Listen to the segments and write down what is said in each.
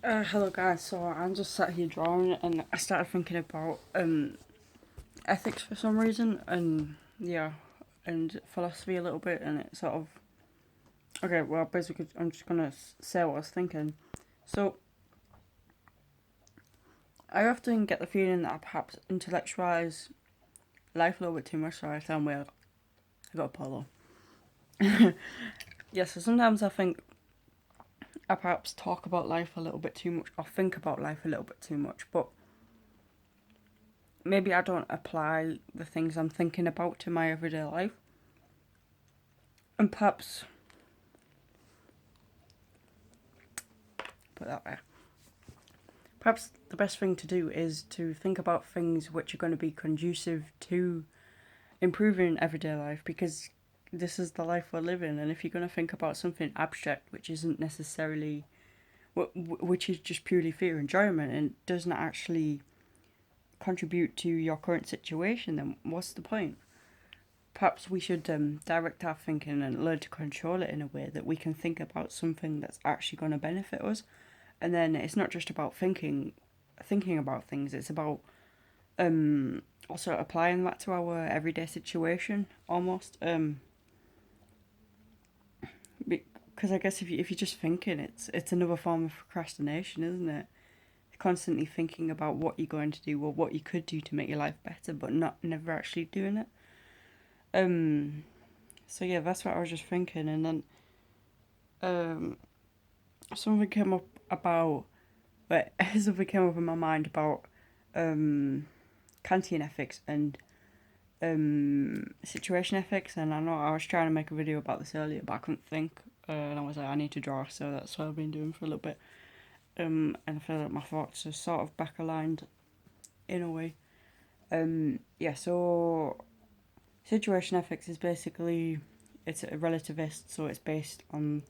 Hello guys, so I'm just sat here drawing and I started thinking about ethics for some reason and philosophy a little bit, and it sort of okay, well, basically I'm just gonna say what I was thinking. So I often get the feeling that I perhaps intellectualize life a little bit too much. Sorry, I sound weird. I got a polo. Yeah, so sometimes I think I perhaps talk about life a little bit too much or think about life a little bit too much, but maybe I don't apply the things I'm thinking about to my everyday life. And perhaps, put that way, perhaps the best thing to do is to think about things which are going to be conducive to improving everyday life, because this is the life we're living. And if you're going to think about something abstract which isn't necessarily, which is just purely for your enjoyment and doesn't actually contribute to your current situation, then what's the point? Perhaps we should direct our thinking and learn to control it in a way that we can think about something that's actually going to benefit us. And then it's not just about thinking about things, it's about also applying that to our everyday situation almost. Because I guess if you're just thinking, it's another form of procrastination, isn't it? Constantly thinking about what you're going to do or what you could do to make your life better, but not never actually doing it. um so yeah, that's what I was just thinking. And then um something came up about, but something came up in my mind about um Kantian ethics and situation ethics. And I know I was trying to make a video about this earlier, but I couldn't think, and I was like, I need to draw, so that's what I've been doing for a little bit. And I feel like my thoughts are sort of back aligned in a way. Yeah, so situation ethics is basically, it's a relativist, so it's based on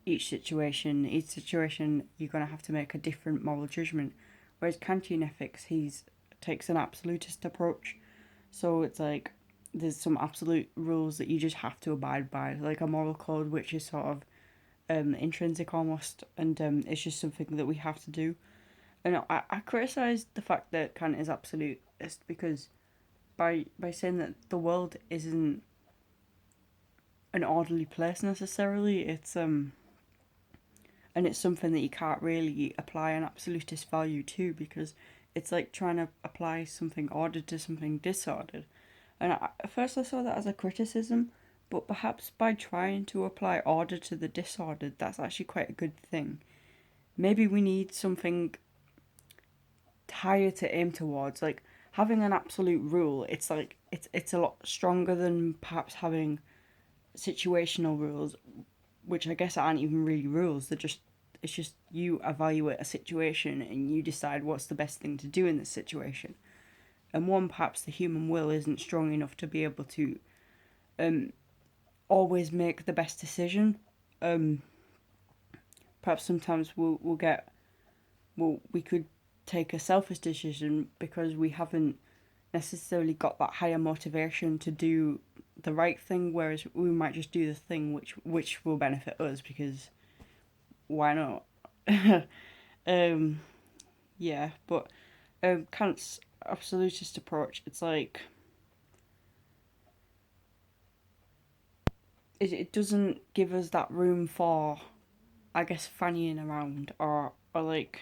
each situation. Each situation you're gonna have to make a different moral judgment. Whereas Kantian ethics, he's takes an absolutist approach. So it's like there's some absolute rules that you just have to abide by, like a moral code, which is sort of intrinsic almost, and it's just something that we have to do. And I criticise the fact that Kant is absolutist, because by saying that the world isn't an orderly place necessarily, and it's something that you can't really apply an absolutist value to, because it's like trying to apply something ordered to something disordered. And at first I saw that as a criticism, but perhaps by trying to apply order to the disordered, that's actually quite a good thing. Maybe we need something higher to aim towards, like having an absolute rule. It's like it's a lot stronger than perhaps having situational rules, which I guess aren't even really rules. They're just, it's just you evaluate a situation and you decide what's the best thing to do in this situation. And one, perhaps the human will isn't strong enough to be able to um, always make the best decision. Um, Perhaps sometimes we'll get, we could take a selfish decision because we haven't necessarily got that higher motivation to do the right thing, whereas we might just do the thing which will benefit us, because why not? um, yeah, but Kant's absolutist approach, it's like it doesn't give us that room for, I guess, fannying around, or like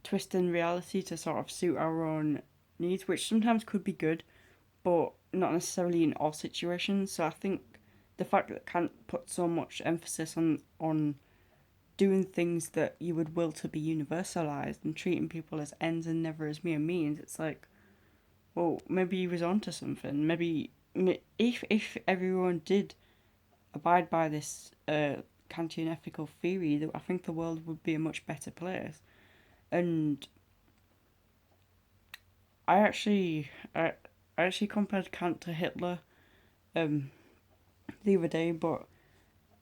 twisting reality to sort of suit our own needs, which sometimes could be good, but not necessarily in all situations. So I think the fact that Kant put so much emphasis on doing things that you would will to be universalized and treating people as ends and never as mere means, it's like, well, maybe he was onto something. Maybe if everyone did abide by this Kantian ethical theory, I think the world would be a much better place. And I actually, I, I actually compared Kant to Hitler um, the other day, but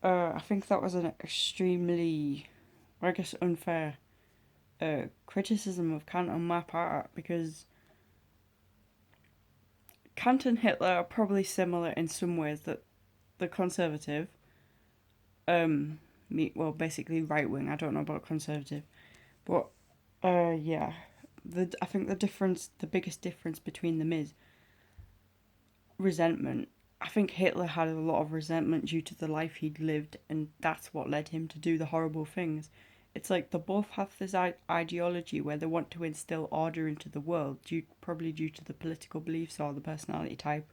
I think that was an extremely, I guess, unfair criticism of Kant on my part, because Kant and Hitler are probably similar in some ways, that they're conservative, well, basically right wing. I don't know about conservative, but yeah, I think the biggest difference between them is resentment. I think Hitler had a lot of resentment due to the life he'd lived, and that's what led him to do the horrible things. It's like they both have this ideology where they want to instill order into the world, probably due to the political beliefs or the personality type,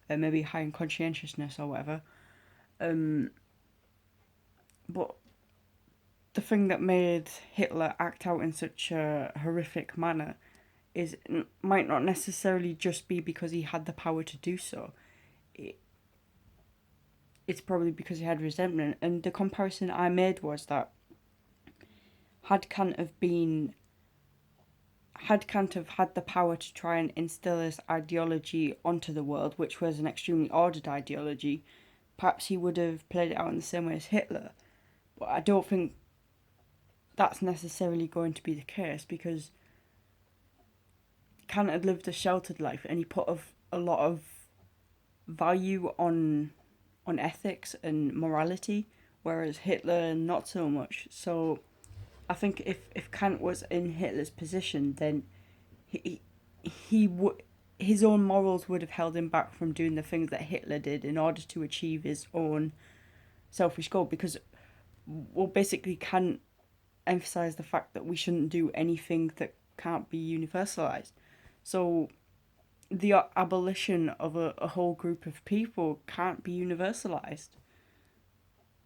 maybe high in conscientiousness or whatever. Um, but the thing that made Hitler act out in such a horrific manner might not necessarily just be because he had the power to do so. It, it's probably because he had resentment. And the comparison I made was that had Kant have been had Kant have had the power to try and instill his ideology onto the world, which was an extremely ordered ideology, perhaps he would have played it out in the same way as Hitler. But I don't think that's necessarily going to be the case because Kant had lived a sheltered life and he put a lot of value on ethics and morality, whereas Hitler not so much. So I think if Kant was in Hitler's position, then he would his own morals would have held him back from doing the things that Hitler did in order to achieve his own selfish goal. Because well, basically Kant emphasized the fact that we shouldn't do anything that can't be universalized. So the abolition of a whole group of people can't be universalized.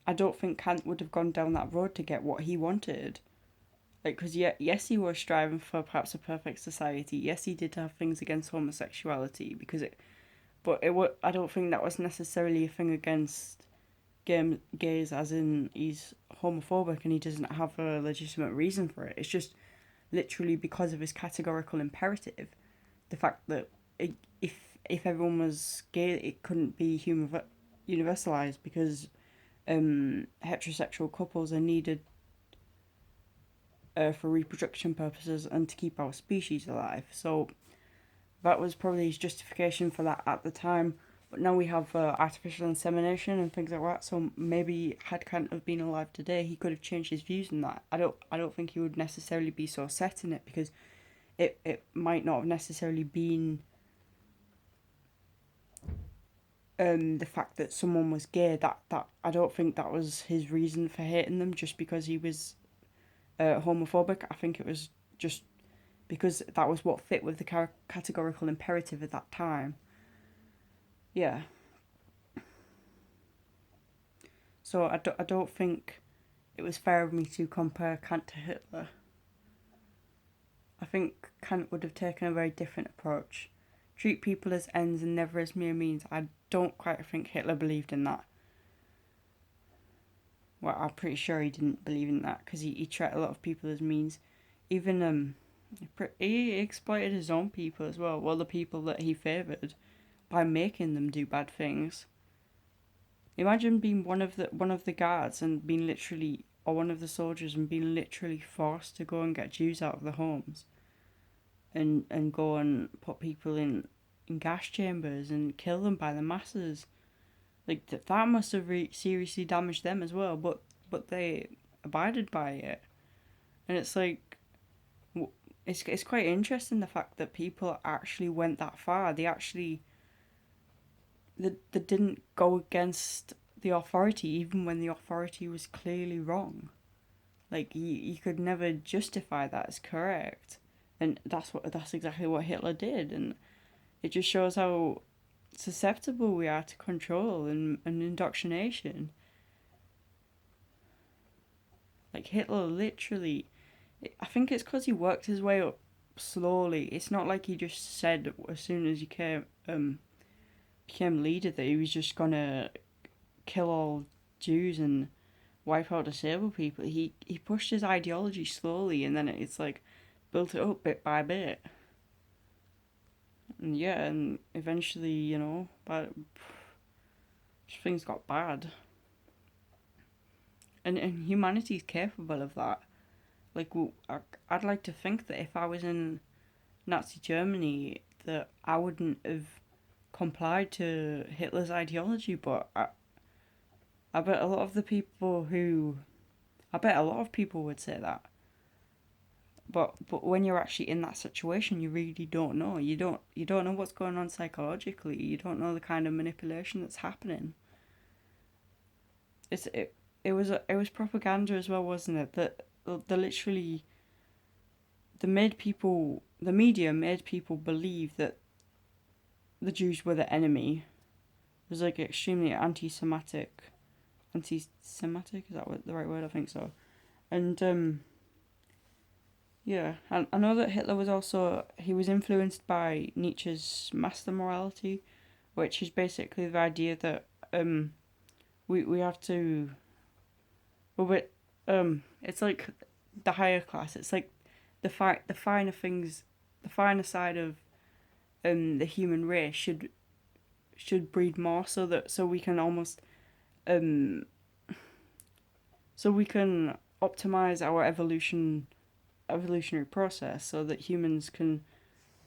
I don't think Kant would have gone down that road to get what he wanted. Like, because yes, he was striving for perhaps a perfect society. Yes, he did have things against homosexuality but I don't think that was necessarily a thing against gays, as in he's homophobic and he doesn't have a legitimate reason for it. It's just literally because of his categorical imperative, the fact that if everyone was gay, it couldn't be universalized because heterosexual couples are needed for reproduction purposes and to keep our species alive. So that was probably his justification for that at the time. But now we have artificial insemination and things like that. So maybe had Kant have been alive today, he could have changed his views on that. I don't think he would necessarily be so set in it because it might not have necessarily been the fact that someone was gay. That I don't think that was his reason for hating them just because he was homophobic. I think it was just because that was what fit with the categorical imperative at that time. Yeah. So I don't think it was fair of me to compare Kant to Hitler. I think Kant would have taken a very different approach. Treat people as ends and never as mere means. I don't quite think Hitler believed in that. Well, I'm pretty sure he didn't believe in that because he treated a lot of people as means. Even he exploited his own people as well. Well, the people that he favoured by making them do bad things. Imagine being one of the guards and being literally, or one of the soldiers and being literally forced to go and get Jews out of the homes, and go and put people in gas chambers and kill them by the masses. Like that must have seriously damaged them as well. But they abided by it, and it's like it's quite interesting the fact that people actually went that far. They didn't go against the authority even when the authority was clearly wrong. Like you could never justify that as correct, and that's exactly what Hitler did, and it just shows how susceptible we are to control and indoctrination. Like Hitler literally, I think it's because he worked his way up slowly. It's not like he just said as soon as he became leader that he was just gonna kill all Jews and wipe out disabled people. He pushed his ideology slowly, and then it's like built it up bit by bit. And yeah, and eventually, but things got bad. And humanity's capable of that. Like, well, I'd like to think that if I was in Nazi Germany, that I wouldn't have complied to Hitler's ideology, but I bet a lot of the people who I bet a lot of people would say that. But when you're actually in that situation, you really don't know. You don't know what's going on psychologically. You don't know the kind of manipulation that's happening. It's it was propaganda as well, wasn't it? That the literally the media made people believe that the Jews were the enemy. It was like extremely anti-Semitic. Is that the right word? I think so. And yeah, and I know that Hitler was also he was influenced by Nietzsche's master morality, which is basically the idea that we have to well but it's like the higher class. It's like the finer things, the finer side of the human race should breed more so we can almost um so we can optimize our evolutionary process so that humans can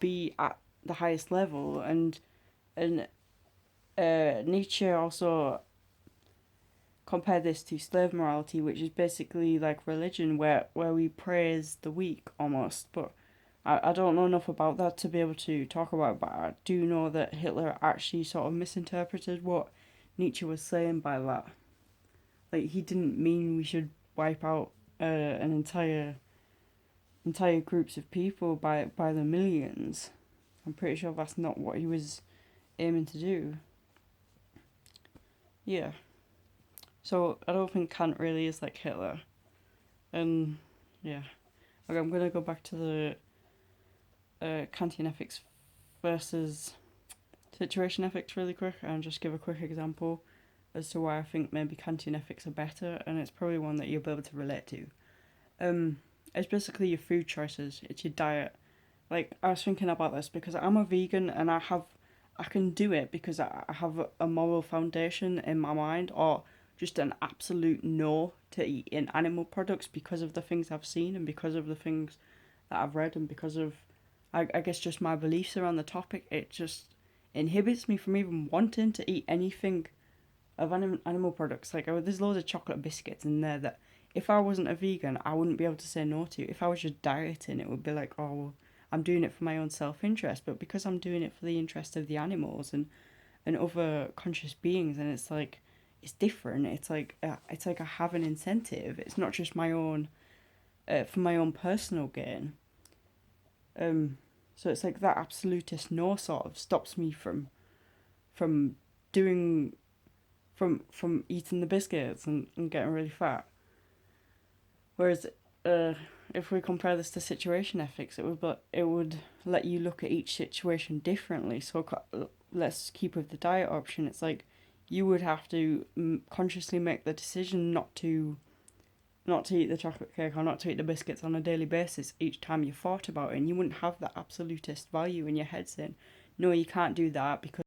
be at the highest level. And Nietzsche also compared this to slave morality, which is basically like religion, where we praise the weak almost. But I don't know enough about that to be able to talk about it, but I do know that Hitler actually sort of misinterpreted what Nietzsche was saying by that. Like, he didn't mean we should wipe out an entire groups of people by the millions. I'm pretty sure that's not what he was aiming to do. Yeah. So I don't think Kant really is like Hitler. And yeah. Okay, I'm gonna go back to the Kantian ethics versus situation ethics really quick and just give a quick example as to why I think maybe Kantian ethics are better, and it's probably one that you'll be able to relate to. Um, it's basically your food choices. It's your diet. Like, I was thinking about this because I'm a vegan and I can do it because I have a moral foundation in my mind, or just an absolute no to eating animal products because of the things I've seen and because of the things that I've read and because of, I guess, just my beliefs around the topic. It just inhibits me from even wanting to eat anything of animal products. Like, there's loads of chocolate biscuits in there that if I wasn't a vegan, I wouldn't be able to say no to. If I was just dieting, it would be like, oh, well, I'm doing it for my own self interest. But because I'm doing it for the interest of the animals and other conscious beings, and it's like, it's different. It's like I have an incentive. It's not just my own for my own personal gain. Um, so it's like that absolutist no sort of stops me from doing from eating the biscuits and getting really fat. Whereas, uh, if we compare this to situation ethics, it would let you look at each situation differently. So let's keep with the diet option. It's like you would have to consciously make the decision not to eat the chocolate cake or not to eat the biscuits on a daily basis each time you thought about it, and you wouldn't have that absolutist value in your head saying, no, you can't do that because